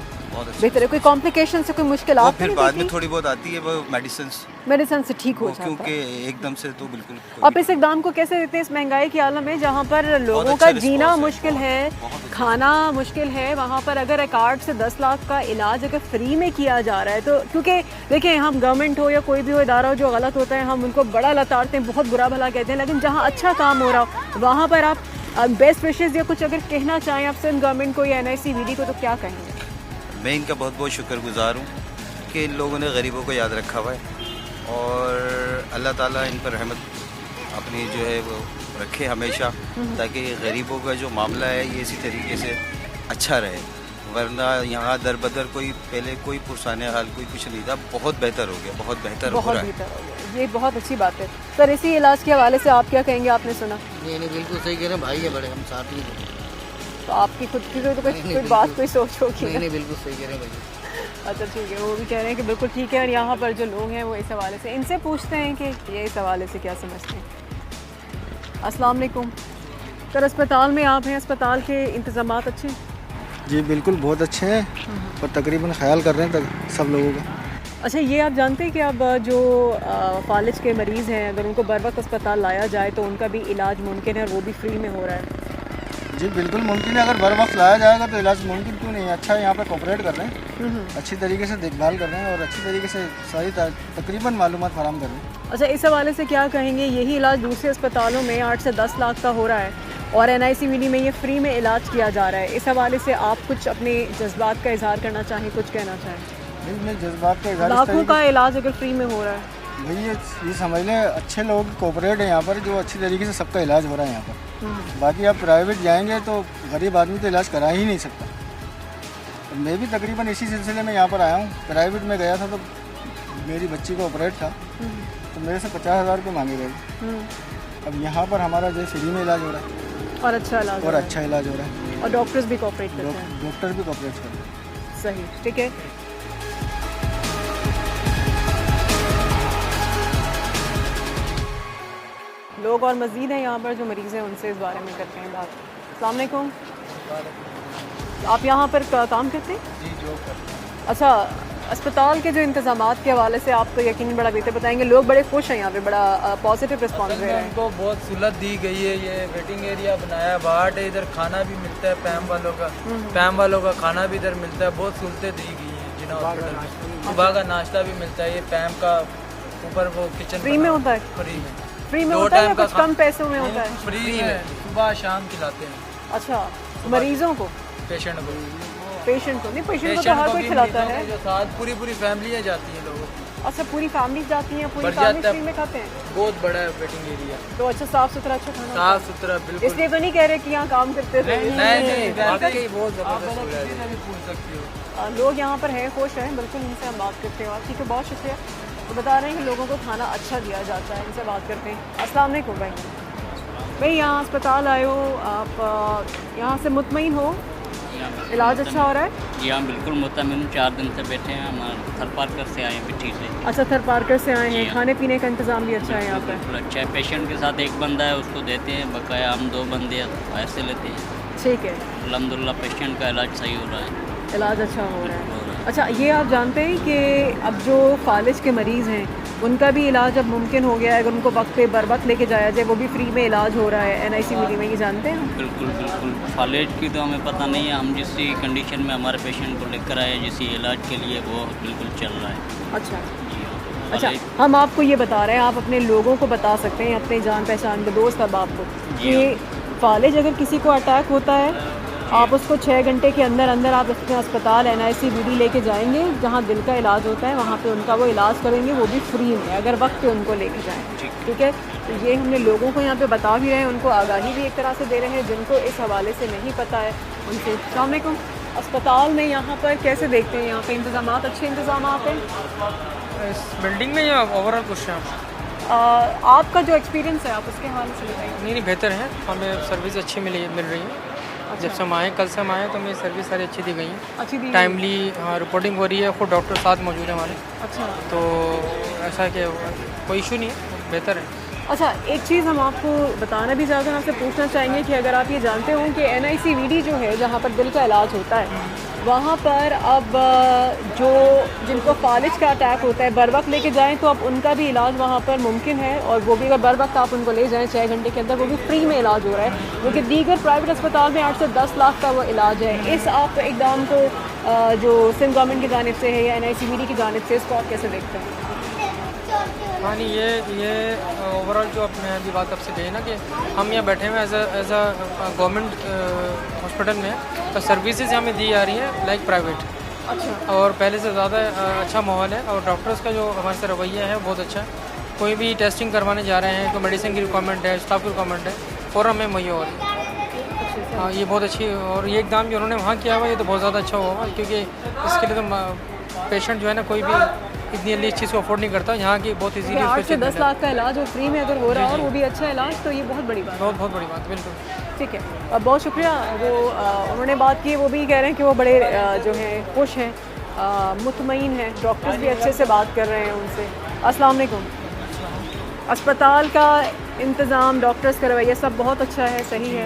Speaker 1: बेहतर है। कोई कॉम्प्लिकेशन से कोई मुश्किल आती है?
Speaker 8: फिर बाद में थोड़ी बहुत आती है, वो मेडिसिन से ठीक हो जाता है, क्योंकि एकदम से तो बिल्कुल।
Speaker 1: आप इस इकदाम को कैसे देते हैं इस महंगाई के आलम में जहाँ पर लोगों का जीना मुश्किल है, खाना मुश्किल है, वहाँ पर अगर 8 से 10 लाख का इलाज अगर फ्री में किया जा रहा है तो, क्योंकि देखिए हम गवर्नमेंट हो या कोई भी हो इदारा हो, जो गलत होता है हम उनको बड़ा लताड़ते हैं, बहुत बुरा भला कहते हैं, लेकिन जहाँ अच्छा काम हो रहा हो वहाँ पर आप बेस्ट विशेज़ या कुछ अगर कहना चाहें आप सिंध गवर्नमेंट को या NICVD को तो क्या कहेंगे?
Speaker 8: मैं इनका बहुत बहुत शुक्रगुजार हूँ कि इन लोगों ने गरीबों को याद रखा हुआ है और अल्लाह ताला इन पर रहमत अपनी जो है वो रखे हमेशा, ताकि गरीबों का जो मामला है ये इसी तरीके से अच्छा रहे। वरना यहाँ दर बदर कोई पहले कोई पुरसाने हाल कोई कुछ नहीं था, बहुत बेहतर हो गया, बहुत बेहतर हो रहा है।
Speaker 1: ये बहुत अच्छी बात है। सर, इसी इलाज के हवाले से आप क्या कहेंगे? आपने सुना?
Speaker 6: नहीं, बिल्कुल सही कह रहे हैं, भाई है बड़े, हम साथ ही हैं।
Speaker 1: तो आपकी खुद की तो कोई बात कोई सोच होगी?
Speaker 6: नहीं, बिल्कुल सही कह रहे हैं भाई।
Speaker 1: अच्छा, ठीक है, वो भी कह रहे हैं कि बिल्कुल ठीक है। और यहाँ पर जो लोग हैं वो इस हवाले से इनसे पूछते हैं कि ये इस हवाले से क्या समझते हैं। अस्सलाम वालेकुम सर, अस्पताल में आप हैं, अस्पताल के इंतज़ामात अच्छे हैं?
Speaker 9: जी बिल्कुल, बहुत अच्छे हैं और तकरीबन ख्याल कर रहे हैं सब लोगों का।
Speaker 1: अच्छा, ये आप जानते हैं कि अब जो फालिज के मरीज़ हैं अगर उनको बर वक्त अस्पताल लाया जाए तो उनका भी इलाज मुमकिन है और वो भी फ्री में हो रहा है?
Speaker 9: जी बिल्कुल मुमकिन है, अगर बर वक्त लाया जाएगा तो इलाज मुमकिन क्यों नहीं है। अच्छा, यहाँ पे कोऑपरेट कर रहे हैं, अच्छी तरीके से देखभाल कर रहे हैं और अच्छी तरीके से सारी तकरीबन मालूमात फराहम कर रहे हैं।
Speaker 1: अच्छा, इस हवाले से क्या कहेंगे, यही इलाज दूसरे अस्पतालों में 8 से 10 लाख का हो रहा है और NICVD में ये फ्री में इलाज किया जा रहा है। इस हवाले से आप कुछ अपने जज्बात का इजहार करना चाहें, कुछ कहना चाहें?
Speaker 9: नहीं, मैं जज्बात का इजहार
Speaker 1: लाखों का इलाज अगर फ्री में हो रहा है
Speaker 9: भाई, ये समझ लें अच्छे लोग कोऑपरेट हैं यहाँ पर, जो अच्छी तरीके से सबका इलाज हो रहा है यहाँ पर। बाकी आप प्राइवेट जाएंगे तो गरीब आदमी तो इलाज करा ही नहीं सकता। मैं भी तकरीबन इसी सिलसिले में यहाँ पर आया हूँ। प्राइवेट में गया था तो मेरी बच्ची का ऑपरेट था तो मेरे से 50,000 रुपये मांगे गए। अब यहाँ पर हमारा जो फ्री में इलाज हो रहा है
Speaker 1: और अच्छा इलाज
Speaker 9: हो रहा है
Speaker 1: और डॉक्टर्स भी कोऑपरेट करते हैं।
Speaker 9: डॉक्टर भी कोऑपरेट करते हैं।
Speaker 1: सही, ठीक है। लोग और मज़ीद हैं यहाँ पर जो मरीज़ हैं, उनसे इस बारे में करते हैं बात। अस्सलाम वालेकुम, आप यहाँ पर काम करते हैं?
Speaker 10: जी, जॉब करते हैं।
Speaker 1: अच्छा, अस्पताल के जो इंतज़ामात के हवाले से आप तो यकीनन बड़ा बेहतर बताएंगे। लोग बड़े खुश हैं यहाँ पे, बड़ा पॉजिटिव रिस्पॉन्स दे रहे हैं।
Speaker 10: उनको बहुत सहूलत दी गई है, ये वेटिंग एरिया बनाया, वार्ड है, इधर खाना भी मिलता है पैम वालों का खाना भी इधर मिलता है। बहुत सहूलतें दी गई हैं जिना हॉस्पिटल में। सुबह का नाश्ता भी मिलता है, ये पैम का ऊपर वो किचन
Speaker 1: फ्री में होता है? फ्री में होता है या कुछ कम पैसों में होता है?
Speaker 10: फ्री है, सुबह शाम खिलाते हैं।
Speaker 1: अच्छा, मरीजों को? पेशेंट को नहीं, पेशेंट को तो हर कोई खिलाता है।
Speaker 10: जो साथ पूरी फैमिलियाँ जाती हैं लोगों।
Speaker 1: अच्छा, पूरी फैमिली जाती हैं, पूरी फैमिली फ्री में खाते हैं?
Speaker 10: बहुत बड़ा है वेटिंग एरिया।
Speaker 1: तो अच्छा, साफ सुथरा अच्छा खाना?
Speaker 10: साफ सुथरा बिल्कुल।
Speaker 1: इसलिए तो नहीं कह रहे कि यहाँ काम करते थे।
Speaker 10: नहीं, बहुत जबरदस्त।
Speaker 1: लोग यहाँ पर हैं, खुश हैं, बिल्कुल इनसे हम बात करते हैं। ठीक है, बहुत शुक्रिया। तो बता रहे हैं कि लोगों को खाना अच्छा दिया जाता है, इनसे बात करते हैं। अस्सलाम वालेकुम भाई, यहाँ अस्पताल आए हो आप, यहाँ से मुतमईन हो? इलाज अच्छा हो रहा है?
Speaker 11: जी हाँ, बिल्कुल मुतमईन। 4 दिन से बैठे हैं, हम थर पार्कर से आए हैं पिट्ठी से।
Speaker 1: अच्छा, थर पार्कर से आए हैं। खाने पीने का इंतज़ाम भी अच्छा है यहाँ पर?
Speaker 11: बिल्कुल अच्छा है। पेशेंट के साथ एक बंदा है, उसको देते हैं बकाया, हम 2 बंदे ऐसे लेते हैं।
Speaker 1: ठीक है,
Speaker 11: अल्हम्दुलिल्लाह पेशेंट का इलाज सही हो रहा है,
Speaker 1: इलाज अच्छा हो रहा है। अच्छा, ये आप जानते हैं कि अब जो फालिज के मरीज़ हैं उनका भी इलाज अब मुमकिन हो गया है, अगर उनको वक्त पे बर वक्त लेके जाया जाए, वो भी फ्री में इलाज हो रहा है NICVD में, ये जानते हैं?
Speaker 11: बिल्कुल बिल्कुल। फालिज की तो हमें पता नहीं है, हम जिस कंडीशन में हमारे पेशेंट को लेकर आए जिस इलाज के लिए, वो बिल्कुल चल रहा है।
Speaker 1: अच्छा अच्छा, हम आपको ये बता रहे हैं, आप अपने लोगों को बता सकते हैं, अपने जान पहचान के दोस्त अहबाब को, कि फालिज अगर किसी को अटैक होता है, आप उसको 6 घंटे के अंदर अंदर आप अपने अस्पताल NICVD लेके जाएंगे, जहाँ दिल का इलाज होता है, वहाँ पे उनका वो इलाज करेंगे, वो भी फ्री में, अगर वक्त पे उनको लेके जाएँ। ठीक है, तो ये हमने लोगों को यहाँ पे बता भी रहे हैं, उनको आगाही भी एक तरह से दे रहे हैं, जिनको इस हवाले से नहीं पता है उनसे। अस्सलाम वालेकुम, अस्पताल में यहाँ पर कैसे देखते हैं, यहाँ पे इंतज़ाम अच्छे इंतज़ाम हैं
Speaker 12: इस बिल्डिंग में या ओवरऑल कुछ?
Speaker 1: आपका जो एक्सपीरियंस है आप उसके हवाले से बताइए।
Speaker 12: नहीं, बेहतर है, हमें सर्विस अच्छी मिल रही है।
Speaker 1: अच्छा।
Speaker 12: जब से हम आए, कल से हम आए, तो हमें सर्विस सारी अच्छी दी गई है,
Speaker 1: अच्छी दी
Speaker 12: टाइमली। हाँ, रिपोर्टिंग हो रही है, खुद डॉक्टर साथ मौजूद है हमारे।
Speaker 1: अच्छा,
Speaker 12: तो ऐसा कि कोई इशू नहीं है, बेहतर है।
Speaker 1: अच्छा, एक चीज़ हम आपको बताना भी चाहते हैं, आपसे पूछना चाहेंगे कि अगर आप ये जानते हो कि NICVD जो है, जहाँ पर दिल का इलाज होता है, वहाँ पर अब जो जिनको फालिज का अटैक होता है, बर वक्त लेके जाएँ तो अब उनका भी इलाज वहाँ पर मुमकिन है, और वो भी अगर बर वक्त आप उनको ले जाएँ 6 घंटे के अंदर, वो भी फ्री में इलाज हो रहा है, क्योंकि दीगर प्राइवेट अस्पताल में 8 से 10 लाख का वो इलाज है। इस आप इकदाम को जो सिंध गवर्नमेंट की जानिब से है या NICVD की जानिब से, इसको आप कैसे देखते हैं?
Speaker 12: हाँ नहीं, ये ओवरऑल जो अपने अभी बात आपसे कही ना, कि हम यहाँ बैठे हुए एज अ गवर्नमेंट हॉस्पिटल में, तो सर्विसेज हमें दी जा रही हैं लाइक प्राइवेट।
Speaker 1: अच्छा,
Speaker 12: और पहले से ज़्यादा अच्छा माहौल है, और डॉक्टर्स का जो हमारे से रवैया है बहुत अच्छा है। कोई भी टेस्टिंग करवाने जा रहे हैं, कोई मेडिसिन की रिक्वायरमेंट है, स्टाफ की रिक्वायरमेंट है, फ़ौरन हमें मुहैया हो रही है। हाँ, ये बहुत अच्छी, और ये एकदम जो उन्होंने वहाँ किया हुआ, ये तो बहुत ज़्यादा अच्छा हुआ, क्योंकि इसके लिए तो पेशेंट जो है ना, कोई भी इतनी जल्दी इस चीज़ को अफोर्ड नहीं करता। यहाँ की बहुत ईजीली
Speaker 1: 8 से 10 लाख का इलाज और फ्री में अगर हो रहा है, और वो भी अच्छा इलाज, तो ये बहुत बड़ी बात है।
Speaker 12: बहुत बड़ी बात, बिल्कुल।
Speaker 1: ठीक है, बहुत शुक्रिया। वो उन्होंने बात की, वो भी कह रहे हैं कि वो बड़े जो हैं खुश हैं, मुतमईन हैं, डॉक्टर्स भी अच्छे से बात कर रहे हैं उनसे। अस्सलाम वालेकुम, अस्पताल का इंतज़ाम, डॉक्टर्स का रवैया सब बहुत अच्छा है, सही है?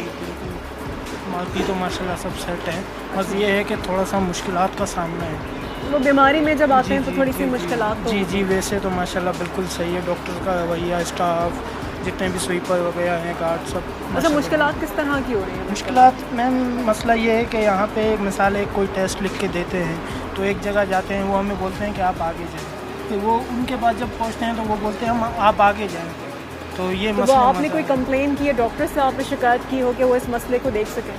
Speaker 13: बाकी तो माशाल्लाह सब सेट है, बस ये है कि थोड़ा सा मुश्किलात का सामना है।
Speaker 1: वो बीमारी में जब आते हैं तो थोड़ी सी मुश्किलात तो।
Speaker 13: जी, वैसे तो माशाल्लाह बिल्कुल सही है, डॉक्टर का रवैया, स्टाफ, जितने भी स्वीपर वगैरह हैं, गार्ड, सब।
Speaker 1: अच्छा, मुश्किलात किस तरह की हो रही है?
Speaker 13: मुश्किलात मैम, मसला ये है कि यहाँ पे मिसाल एक कोई टेस्ट लिख के देते हैं, तो एक जगह जाते हैं, वो हमें बोलते हैं कि आप आगे जाएँ, सकते, वो उनके पास जब पहुँचते हैं तो वो बोलते हैं हम आप आगे जाएँ। तो ये
Speaker 1: तो आपने कोई कंप्लेन की है डॉक्टर से, आपने शिकायत की हो कि वो इस मसले को देख सकें?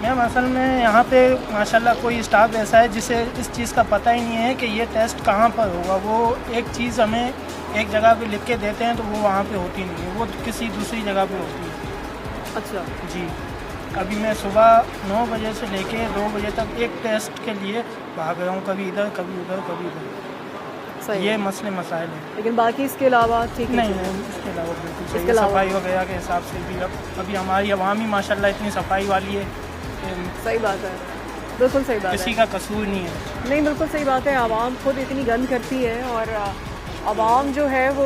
Speaker 13: मैम असल में यहाँ पे माशाल्लाह कोई स्टाफ ऐसा है जिसे इस चीज़ का पता ही नहीं है कि ये टेस्ट कहाँ पर होगा। वो एक चीज़ हमें एक जगह पे लिख के देते हैं तो वो वहाँ पे होती नहीं है, वो किसी दूसरी जगह पे होती है।
Speaker 1: अच्छा
Speaker 13: जी, अभी मैं सुबह 9 बजे से लेके 2 बजे तक एक टेस्ट के लिए भाग रहा हूँ, कभी इधर कभी उधर कभी इधर। ये मसले मसाइल हैं,
Speaker 1: लेकिन बाकी इसके अलावा ठीक
Speaker 13: नहीं है। इसके अलावा बिल्कुल सही है, सफाई वगैरह के हिसाब से भी अभी हमारी आवाम ही माशाल्लाह इतनी सफाई वाली है।
Speaker 1: सही बात है, बिल्कुल सही बात है,
Speaker 13: किसी का कसूर नहीं है।
Speaker 1: नहीं बिल्कुल सही बात है, आवाम खुद इतनी गंद करती है और आवाम जो है वो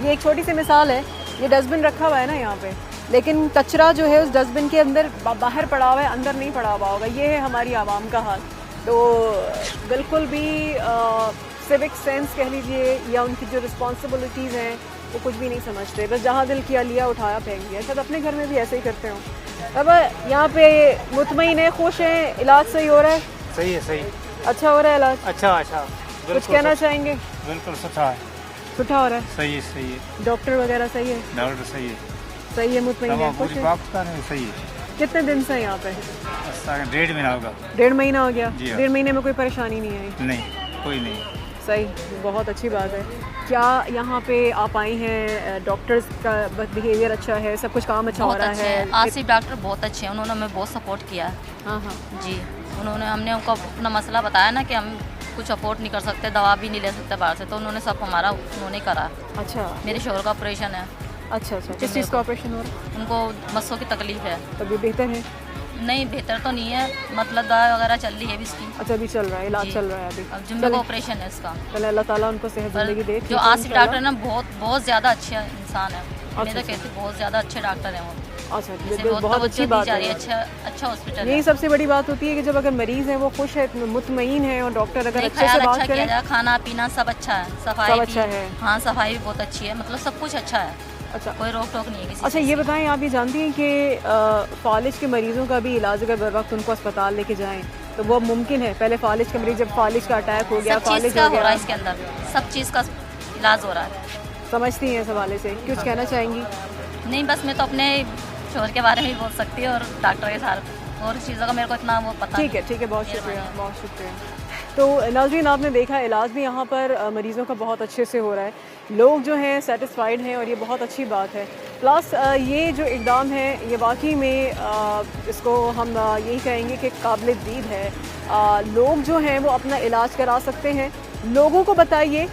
Speaker 1: ये एक छोटी सी मिसाल है, ये डस्टबिन रखा हुआ है ना यहाँ पे, लेकिन कचरा जो है उस डस्टबिन के अंदर बाहर पड़ा हुआ है, अंदर नहीं पड़ा हुआ होगा। ये है हमारी आवाम का हाल। तो बिल्कुल भी सिविक सेंस कह लीजिए या उनकी जो रिस्पॉन्सिबिलिटीज़ हैं वो कुछ भी नहीं समझते, बस जहाँ दिल किया लिया उठाया फेंक दिया। शायद अपने घर में भी ऐसे ही करते हो। अब यहाँ पे मुतमईन है, खुश हैं, इलाज सही हो रहा है?
Speaker 14: सही है, सही
Speaker 1: अच्छा हो रहा है इलाज?
Speaker 14: अच्छा
Speaker 1: कुछ कहना चाहेंगे?
Speaker 14: बिल्कुल सुठा है,
Speaker 1: सुठा हो रहा है,
Speaker 14: सही है।
Speaker 1: डॉक्टर वगैरह सही है?
Speaker 14: डॉक्टर सही है,
Speaker 1: मुतमईन है, खुश है?
Speaker 14: सही है।
Speaker 1: कितने दिन से यहाँ पे?
Speaker 14: 1.5 महीना होगा।
Speaker 1: 1.5 महीना हो गया?
Speaker 14: 1.5
Speaker 1: महीने में कोई परेशानी नहीं आई?
Speaker 14: नहीं, कोई नहीं।
Speaker 1: सही, बहुत अच्छी बात है। क्या यहाँ पे आप आई हैं, डॉक्टर्स का बिहेवियर अच्छा है, सब कुछ काम अच्छा हो रहा है?
Speaker 15: आसिफ डॉक्टर बहुत अच्छे हैं, उन्होंने हमें बहुत सपोर्ट किया है।
Speaker 1: हाँ
Speaker 15: जी, हमने उनको अपना मसला बताया ना कि हम कुछ अफोर्ड नहीं कर सकते, दवा भी नहीं ले सकते बाहर से, तो उन्होंने सब हमारा उन्होंने करा।
Speaker 1: अच्छा,
Speaker 15: मेरे शोहर का ऑपरेशन है।
Speaker 1: अच्छा, किस चीज़ का ऑपरेशन हो रहा है?
Speaker 15: उनको मस्सों की तकलीफ है।
Speaker 1: तभी बेहतर है?
Speaker 15: नहीं, बेहतर तो नहीं है, मतलब दवा वगैरह चल रही है अभी इसकी।
Speaker 1: अच्छा, अभी चल रहा है, इलाज चल रहा है अभी।
Speaker 15: अब जुम्मे का ऑपरेशन है इसका।
Speaker 1: चलो अल्लाह ताला उनको सेहत ज़िंदगी दे।
Speaker 15: जो आसिफ डॉक्टर ना बहुत ज़्यादा अच्छे इंसान है, मैं तो कहती बहुत ज़्यादा अच्छे डॉक्टर हैं वो।
Speaker 1: अच्छा, बहुत अच्छी बात है,
Speaker 15: अच्छा हॉस्पिटल।
Speaker 1: यही सबसे बड़ी बात होती है कि जब अगर मरीज़ है वो खुश है, मुतमईन है और डॉक्टर अगर अच्छे से बात करे,
Speaker 15: खाना पीना सब अच्छा है, सफाई
Speaker 1: अच्छा है।
Speaker 15: हाँ, सफाई भी बहुत अच्छी है, मतलब सब कुछ अच्छा है।
Speaker 1: अच्छा,
Speaker 15: कोई रोक टोक नहीं है किसी।
Speaker 1: अच्छा, ये बताएं, आप ये जानती हैं कि फालिज के मरीज़ों का भी इलाज अगर बर वक्त उनको अस्पताल लेके जाएं तो वो मुमकिन है? पहले फालिज के मरीज, जब फालिज का अटैक हो गया, फालिज हो गया,
Speaker 15: इसके अंदर सब चीज़ का इलाज हो रहा है।
Speaker 1: समझती हैं इस हवाले से, कुछ कहना चाहेंगी?
Speaker 15: नहीं, बस मैं तो अपने शोहर के बारे में ही बोल सकती हूँ और डॉक्टर के साथ, और चीज़ों का मेरे को इतना वो पता।
Speaker 1: ठीक है, बहुत शुक्रिया, बहुत शुक्रिया। तो नाज़रीन, आपने देखा इलाज भी यहाँ पर मरीज़ों का बहुत अच्छे से हो रहा है, लोग जो हैं सेटिस्फाइड हैं और ये बहुत अच्छी बात है। प्लस ये जो इक़दाम है ये वाकई में इसको हम यही कहेंगे कि काबिल दीद है। लोग जो हैं वो अपना इलाज करा सकते हैं, लोगों को बताइए।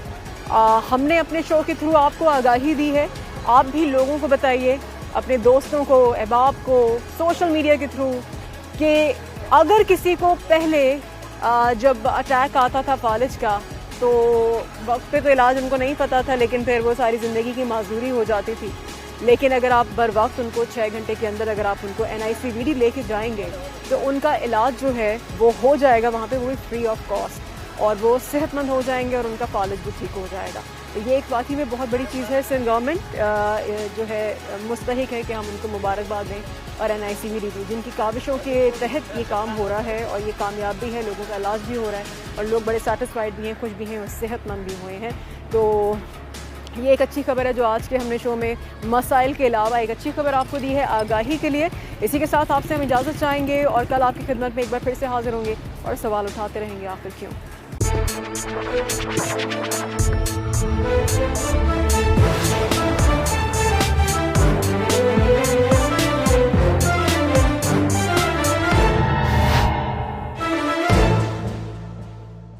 Speaker 1: हमने अपने शो के थ्रू आपको आगाही दी है, आप भी लोगों को बताइए, अपने दोस्तों को, अहबाब को, सोशल मीडिया के थ्रू, कि अगर किसी को पहले जब अटैक आता था फालिज का तो वक्त पे तो इलाज उनको नहीं पता था, लेकिन फिर वो सारी ज़िंदगी की माजूरी हो जाती थी। लेकिन अगर आप बर वक्त उनको 6 घंटे के अंदर अगर आप उनको NICVD लेके जाएंगे तो उनका इलाज जो है वो हो जाएगा वहाँ पे, वो भी फ्री ऑफ कॉस्ट, और वो सेहतमंद हो जाएंगे और उनका फालिज भी ठीक हो जाएगा। तो ये एक वाकई में बहुत बड़ी चीज़ है। सिंध गवर्नमेंट जो है मुस्तहिक है कि हम उनको मुबारकबाद दें, और NICVD भी, जिनकी काविशों के तहत ये काम हो रहा है और ये कामयाब भी है, लोगों का इलाज भी हो रहा है और लोग बड़े सेटिस्फाइड भी हैं, खुश भी हैं और सेहतमंद भी हुए हैं। तो ये एक अच्छी खबर है जो आज के हमने शो में मसाइल के अलावा एक अच्छी खबर आपको दी है आगाही के लिए। इसी के साथ आपसे हम इजाज़त चाहेंगे और कल आपकी खिदमत में एक बार फिर से हाजिर होंगे और सवाल उठाते रहेंगे, आखिर क्यों।